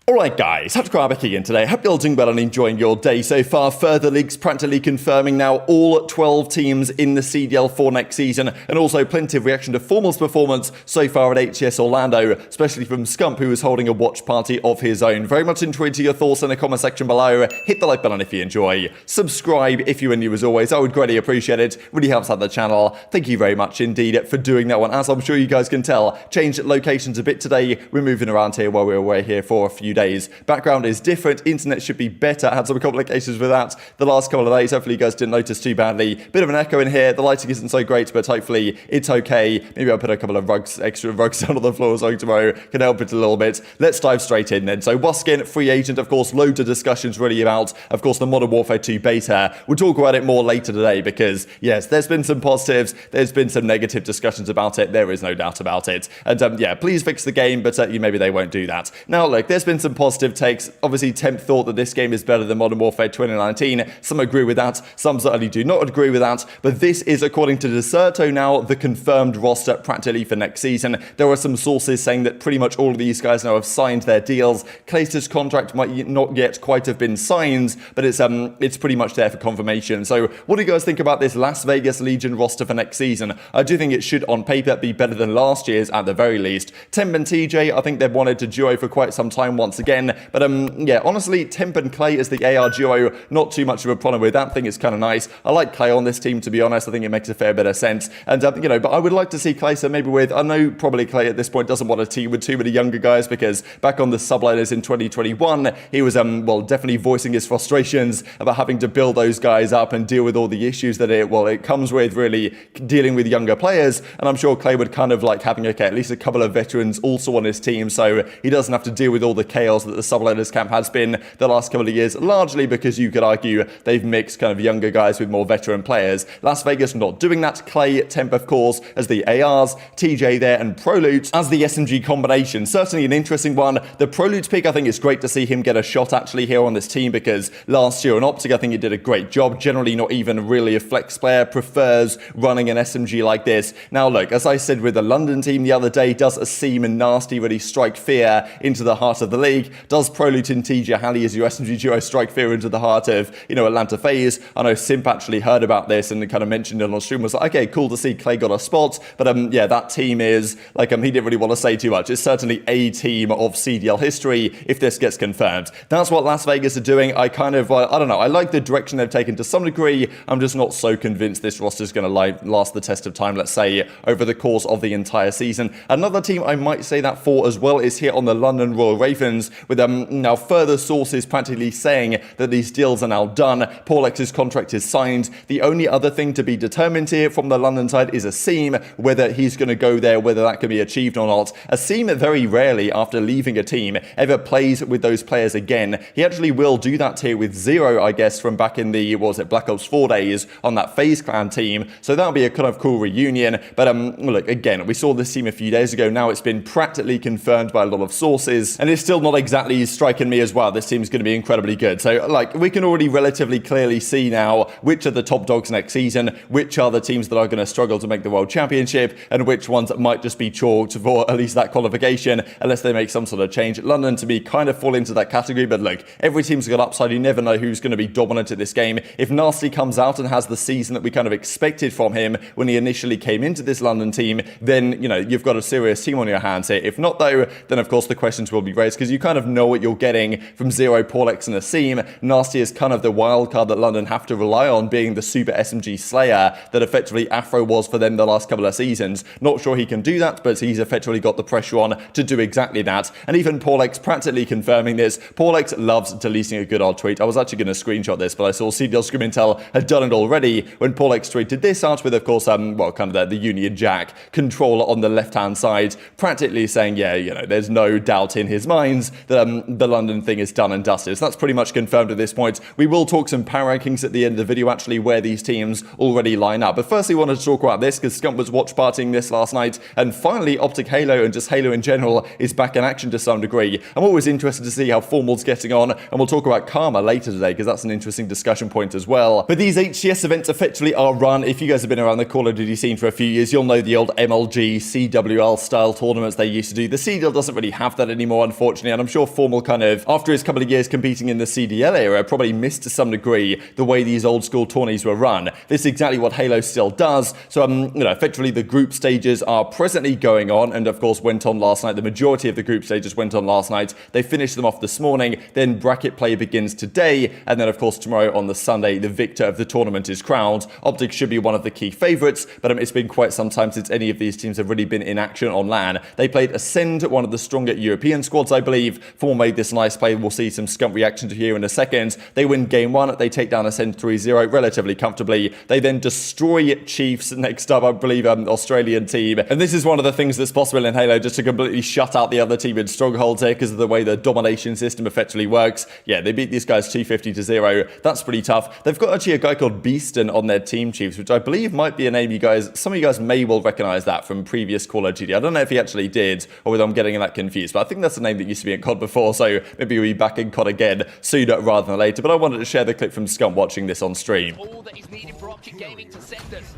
Alright guys, TacticalRab back again today. Hope you're all doing well and enjoying your day so far. Further leaks practically confirming now all 12 teams in the CDL for next season, and also plenty of reaction to FormaL's performance so far at HCS Orlando, especially from Scump, who is holding a watch party of his own. Very much intrigued to your thoughts in the comment section below. Hit the like button if you enjoy. Subscribe if you are new as always. I would greatly appreciate it. Really helps out the channel. Thank you very much indeed for doing that one. As I'm sure you guys can tell, changed locations a bit today. We're moving around here while we're away here for a few days. Background is different. Internet should be better. I had some complications with that the last couple of days. Hopefully you guys didn't notice too badly. Bit of an echo in here. The lighting isn't so great, but hopefully it's okay. Maybe I'll put a couple of extra rugs down on the floor or something tomorrow. Can help it a little bit. Let's dive straight in then. So Waskin, free agent, of course, loads of discussions really about, of course, the Modern Warfare 2 beta. We'll talk about it more later today because, yes, there's been some positives. There's been some negative discussions about it. There is no doubt about it. And yeah, please fix the game, but maybe they won't do that. Now, look, there's been some positive takes. Obviously, Temp thought that this game is better than Modern Warfare 2019. Some agree with that. Some certainly do not agree with that. But this is, according to Deserto now, the confirmed roster practically for next season. There are some sources saying that pretty much all of these guys now have signed their deals. Clayster's contract might not yet quite have been signed, but it's pretty much there for confirmation. So what do you guys think about this Las Vegas Legion roster for next season? I do think it should, on paper, be better than last year's at the very least. Temp and TJ, I think they've wanted to duo for quite some time once again. But yeah, honestly, Temp and Clay as the AR duo, not too much of a problem with that. Thing is kind of nice. I like Clay on this team, to be honest. I think it makes a fair bit of sense. And, but I would like to see Clay, so maybe with, I know probably Clay at this point doesn't want a team with too many younger guys because back on the subliners in 2021, he was, well, definitely voicing his frustrations about having to build those guys up and deal with all the issues that it comes with really dealing with younger players. And I'm sure Clay would kind of like having, okay, at least a couple of veterans also on his team so he doesn't have to deal with all the chaos that the subliners camp has been the last couple of years, largely because you could argue they've mixed kind of younger guys with more veteran players. Las Vegas not doing that. Clay, Temp, of course, as the ARs, TJ there, and Prolute as the SMG combination. Certainly an interesting one. The Prolute pick, I think it's great to see him get a shot actually here on this team because last year on OpTic, I think he did a great job. Generally not even really a flex player, prefers running an SMG like this. Now look, as I said with the London team the other day, does a seem nasty really strike fear into the heart of the league? Does Prolute and TJ Halley as your SMG duo strike fear into the heart of, Atlanta FaZe? I know Simp actually heard about this and kind of mentioned it on stream, was like, okay, cool to see Clay got a spot, but yeah, that team is, like, he didn't really want to say too much. It's certainly a team of CDL history if this gets confirmed. That's what Las Vegas are doing. I kind of, I don't know, I like the direction they've taken to some degree. I'm just not so convinced this roster is going to last the test of time, let's say, over the course of the entire season. Another team I might say that for as well is here on the London Royal Ravens, with now further sources practically saying that these deals are now done. Paulex's contract is signed. The only other thing to be determined here from the London side is Asim, whether he's going to go there, whether that can be achieved or not. Asim very rarely, after leaving a team, ever plays with those players again. He actually will do that here with Zero, I guess, from back in the, what was it, Black Ops 4 days on that FaZe clan team. So that'll be a kind of cool reunion. But look, again, we saw this team a few days ago. Now it's been practically confirmed by a lot of sources, and it's still not exactly striking me as well. This team's going to be incredibly good. So, like, we can already relatively clearly see now which are the top dogs next season, which are the teams that are going to struggle to make the World Championship, and which ones might just be chalked for at least that qualification, unless they make some sort of change. London, to me, kind of fall into that category, but look, every team's got upside. You never know who's going to be dominant at this game. If Nasty comes out and has the season that we kind of expected from him when he initially came into this London team, then, you've got a serious team on your hands here. If not, though, then of course the questions will be raised, because you kind of know what you're getting from Zero, Paulex, and Asim. Nasty is kind of the wild card that London have to rely on, being the super SMG slayer that effectively Afro was for them the last couple of seasons. Not sure he can do that, but he's effectively got the pressure on to do exactly that. And even Paulex practically confirming this. Paulex loves deleting a good old tweet. I was actually going to screenshot this, but I saw CDL Scream Intel had done it already when Paulex tweeted this out with, of course, well, kind of the Union Jack controller on the left-hand side, practically saying, yeah, there's no doubt in his minds that the London thing is done and dusted. So that's pretty much confirmed at this point. We will talk some power rankings at the end of the video, actually, where these teams already line up. But firstly, I wanted to talk about this because Scump was watch partying this last night, and finally, OpTic Halo and just Halo in general is back in action to some degree. I'm always interested to see how FormaL's getting on, and we'll talk about Karma later today because that's an interesting discussion point as well. But these HCS events effectively are run. If you guys have been around the Call of Duty scene for a few years, you'll know the old MLG, CWL style tournaments they used to do. The CDL doesn't really have that anymore, unfortunately. and I'm sure FormaL kind of, after his couple of years competing in the CDL era, probably missed to some degree the way these old school tourneys were run. This is exactly what Halo still does. So, effectively the group stages are presently going on, and of course went on last night. The majority of the group stages went on last night. They finished them off this morning. Then bracket play begins today, and then of course tomorrow on the Sunday, the victor of the tournament is crowned. OpTic should be one of the key favourites, but it's been quite some time since any of these teams have really been in action on LAN. They played Ascend, one of the stronger European squads, I believe. FormaL made this nice play. We'll see some Scump reaction to here in a second. They win game 1. They take down Ascend 3-0 relatively comfortably. They then destroy Chiefs. Next up, I believe, Australian team. And this is one of the things that's possible in Halo, just to completely shut out the other team in strongholds here because of the way the domination system effectively works. Yeah, they beat these guys 250-0. That's pretty tough. They've got actually a guy called Beaston on their team, Chiefs, which I believe might be a name some of you guys may well recognize that from previous Call of Duty. I don't know if he actually did or whether I'm getting that confused, but I think that's a name that used to be in COD before, so maybe we'll be back in COD again sooner rather than later. But I wanted to share the clip from Scump watching this on stream. All that is needed for OpTic Gaming to send us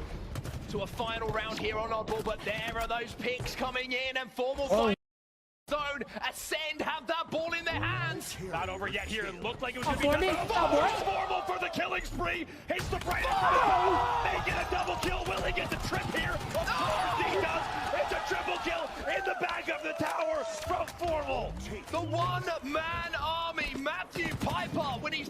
to a final round here on Oddball, but there are those picks coming in, and FormaL zone. Ascend have that ball in their hands. Not over yet here. It looked like it was going to be done. FormaL for the killing spree. Hits the brain. They get a double kill. Will he get the trip here? Of course he does. It's a triple kill in the back of the tower from FormaL. The one-man army, Matthew Piper, when he's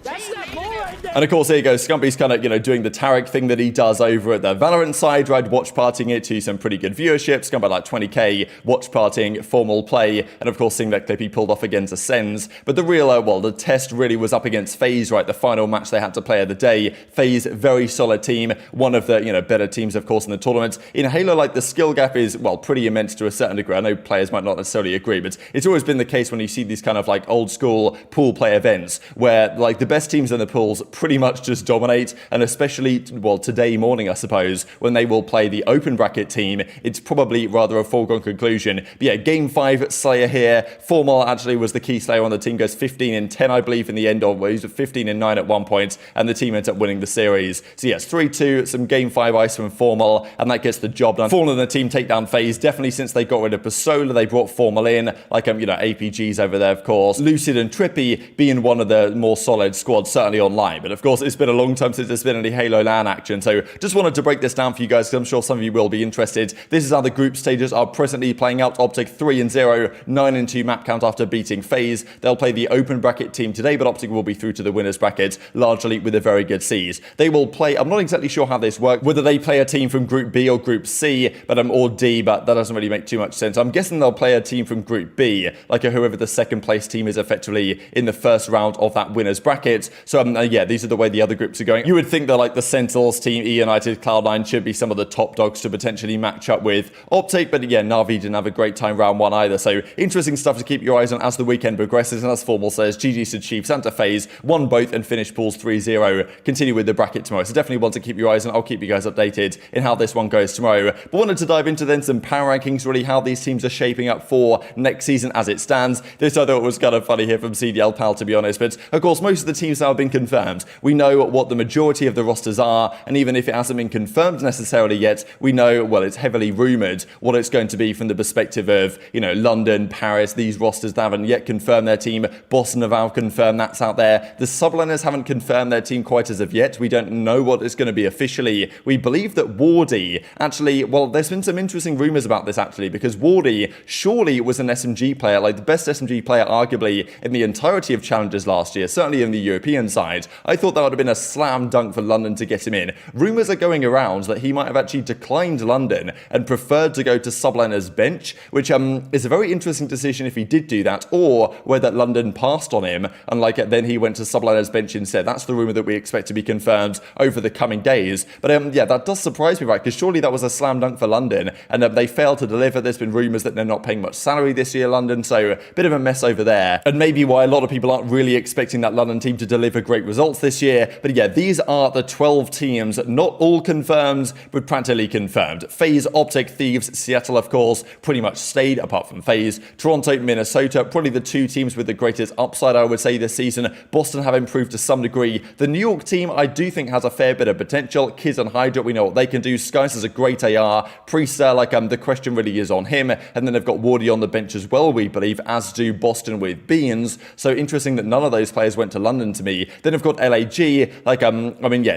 and of course, here you go. Scumpy's kind of, doing the Tarek thing that he does over at the Valorant side, right? Watch partying it to some pretty good viewership. Scump had like 20k watch partying FormaL play. And of course, seeing that clip he pulled off against Ascends. But the real, the test really was up against FaZe, right? The final match they had to play of the day. FaZe, very solid team. One of the, better teams, of course, in the tournament. In Halo, like, the skill gap is, pretty immense to a certain degree. I know players might not necessarily agree, but it's always been the case when you see these kind of, like, old school pool play events where, like, the best teams in the pools pretty much just dominate. And especially, today morning, I suppose, when they will play the open bracket team, it's probably rather a foregone conclusion. But yeah, game 5, Slayer here. FormaL actually was the key Slayer on the team, goes 15-10, I believe, in the end, or he was 15-9 at one point, and the team ends up winning the series. So yes, 3-2, some game 5 ice from FormaL, and that gets the job done. FormaL and the team take down FaZe. Definitely since they got rid of Pasola, they brought FormaL in, like, APGs over there, of course. Lucid and Trippy being one of the more solid squads, certainly online. But of course, it's been a long time since there's been any Halo LAN action, so just wanted to break this down for you guys, because I'm sure some of you will be interested. This is how the group stages are presently playing out. OpTic 3-0, 9-2 map count after beating FaZe. They'll play the open bracket team today, but OpTic will be through to the winners bracket, largely with a very good C's. They will play, I'm not exactly sure how this works, whether they play a team from Group B or Group C, or D, but that doesn't really make too much sense. I'm guessing they'll play a team from Group B, like whoever the second place team is effectively in the first round of that winners bracket. So yeah, these are the way the other groups are going. You would think that like the Sentinels team, United, Cloud9 should be some of the top dogs to potentially match up with OpTic, but yeah, Na'Vi didn't have a great time round 1 either. So interesting stuff to keep your eyes on as the weekend progresses. And as FormaL says, GG's to Chiefs and to FaZe, won both and finished pools 3-0. Continue with the bracket tomorrow. So definitely want to keep your eyes on. I'll keep you guys updated in how this one goes tomorrow. But wanted to dive into then some power rankings, really how these teams are shaping up for next season as it stands. This I thought was kind of funny here from CDL Pal, to be honest. But of course, most of the teams now have been confirmed. We know what the majority of the rosters are. And even if it hasn't been confirmed necessarily yet, we know, well, it's heavily rumoured what it's going to be from the perspective of, London, Paris, these rosters that haven't yet confirmed their team. Boston have now confirmed that's out there. The subliners haven't confirmed their team quite as of yet. We don't know what it's going to be officially. We believe that Wardy, actually, well, there's been some interesting rumours about this actually, because Wardy surely was an SMG player, like the best SMG player arguably in the entirety of challenges last year, certainly in the European side. I thought that would have been a slam dunk for London to get him in. Rumours are going around that he might have actually declined London and preferred to go to subliner's bench, which is a very interesting decision if he did do that, or whether London passed on him and then he went to subliner's bench instead. That's the rumour that we expect to be confirmed over the coming days. But yeah, that does surprise me, right? Because surely that was a slam dunk for London, and they failed to deliver. There's been rumours that they're not paying much salary this year, London, so a bit of a mess over there. And maybe why a lot lot of people aren't really expecting that London team to deliver great results this year. But yeah, these are the 12 teams, not all confirmed, but practically confirmed. FaZe, OpTic, Thieves, Seattle, of course, pretty much stayed, apart from FaZe. Toronto, Minnesota, probably the two teams with the greatest upside, I would say, this season. Boston have improved to some degree. The New York team, I do think, has a fair bit of potential. Kiz and Hydra, we know what they can do. Skies has a great AR. Priest, the question really is on him. And then they've got Wardy on the bench as well, we believe, as do Boston with Beans. So interesting that none of those players went to London to me. Then I've got LAG.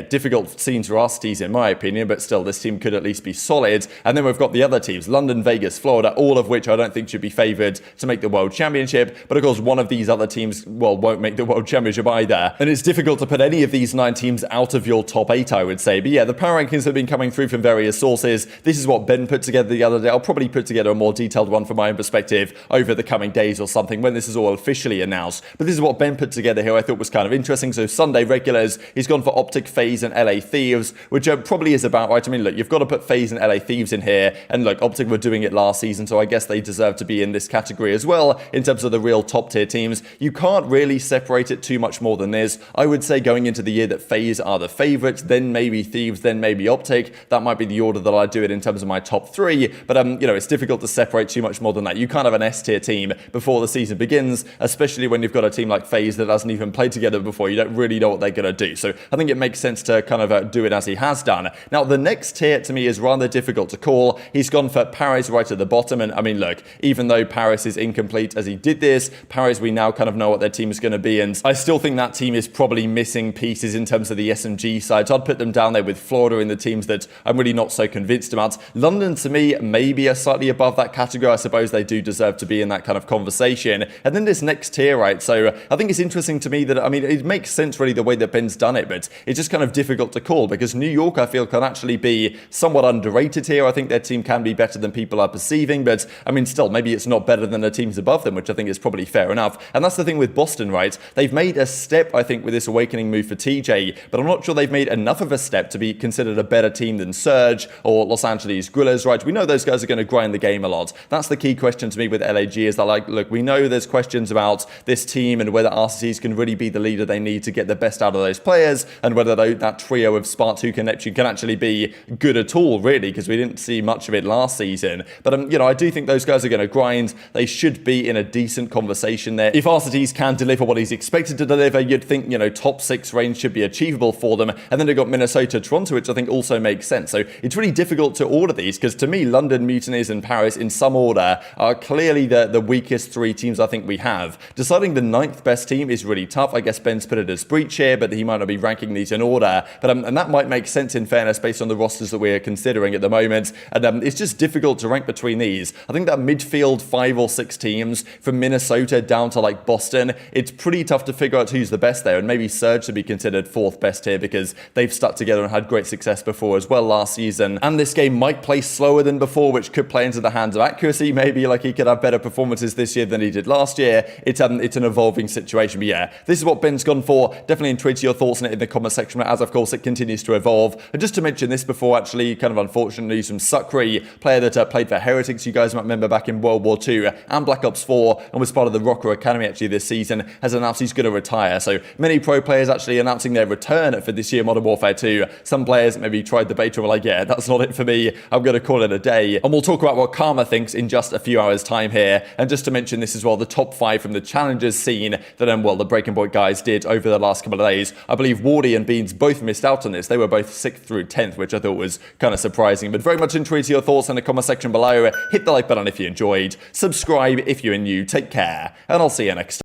Difficult scenes for Arcitys in my opinion, but still, this team could at least be solid. And then we've got the other teams, London, Vegas, Florida, all of which I don't think should be favoured to make the World Championship. But of course, one of these other teams, well, won't make the World Championship either. And it's difficult to put any of these 9 teams out of your top 8, I would say. But yeah, the power rankings have been coming through from various sources. This is what Ben put together the other day. I'll probably put together a more detailed one from my own perspective over the coming days or something when this is all officially announced. But this is what Ben put together here I thought was kind of interesting. So Sunday regulars, he's gone for OpTic, FaZe and LA Thieves, which probably is about right. I mean, look, you've got to put FaZe and LA Thieves in here. And look, OpTic were doing it last season, so I guess they deserve to be in this category as well in terms of the real top tier teams. You can't really separate it too much more than this. I would say going into the year that FaZe are the favourites, then maybe Thieves, then maybe OpTic. That might be the order that I do it in terms of my top 3. But it's difficult to separate too much more than that. You can't have an S tier team before the season begins, especially when you've got a team like FaZe that hasn't even played together before. You don't really know what they're going to do. So I think it makes sense to kind of do it as he has done. Now, the next tier to me is rather difficult to call. He's gone for Paris right at the bottom. And I mean, look, even though Paris is incomplete as he did this, Paris, we now kind of know what their team is going to be. And I still think that team is probably missing pieces in terms of the SMG side. So I'd put them down there with Florida in the teams that I'm really not so convinced about. London, to me, maybe are slightly above that category. I suppose they do deserve to be in that kind of conversation. And then this next tier, right? So I think it's interesting to me that, I mean, it makes sense really the way that Ben's done it, but it's just kind of difficult to call because New York, I feel, can actually be somewhat underrated here. I think their team can be better than people are perceiving, but I mean, still, maybe it's not better than the teams above them, which I think is probably fair enough. And that's the thing with Boston, right? They've made a step, I think, with this awakening move for TJ, but I'm not sure they've made enough of a step to be considered a better team than Surge or Los Angeles Guerrillas, right? We know those guys are going to grind the game a lot. That's the key question to me with LAG is that, like, look, we know there's questions about this team and whether Arcitys can really be the leader they need to get the best out of those players and whether that trio of Spart, Huke and Neptune can actually be good at all, really, because we didn't see much of it last season. But, I do think those guys are going to grind. They should be in a decent conversation there. If Arcitys can deliver what he's expected to deliver, you'd think, top 6 range should be achievable for them. And then they've got Minnesota, Toronto, which I think also makes sense. So it's really difficult to order these because to me, London, Mutineers and Paris in some order are clearly the weakest 3 teams I think we have. Deciding the 9th best team is really tough. I guess Ben's put it as Breach here, but he might not be ranking these in order. But and that might make sense in fairness based on the rosters that we're considering at the moment. And it's just difficult to rank between these. I think that midfield 5 or 6 teams from Minnesota down to like Boston, it's pretty tough to figure out who's the best there. And maybe Surge should be considered 4th best here because they've stuck together and had great success before as well last season. And this game might play slower than before, which could play into the hands of accuracy. Maybe like he could have better performances this year than he did last year. It's an evolving situation. But yeah, this is what Ben's gone for. Definitely tweet your thoughts on it in the comment section as of course it continues to evolve. And just to mention this before, actually, kind of unfortunately, some Suckery, player that played for Heretics, you guys might remember back in World War II and Black Ops 4 and was part of the Rokkr Academy actually this season, has announced he's going to retire. So many pro players actually announcing their return for this year Modern Warfare 2. Some players maybe tried the beta and were like, yeah, that's not it for me. I'm going to call it a day. And we'll talk about what Karma thinks in just a few hours time here. And just to mention this as well, the top 5 from the challenges scene that the Breaking Point guys did over the last couple of days. I believe Wardy and Beans both missed out on this. They were both 6th through 10th, which I thought was kind of surprising. But very much intrigued to your thoughts in the comment section below. Hit the like button if you enjoyed. Subscribe if you're new. Take care. And I'll see you next time.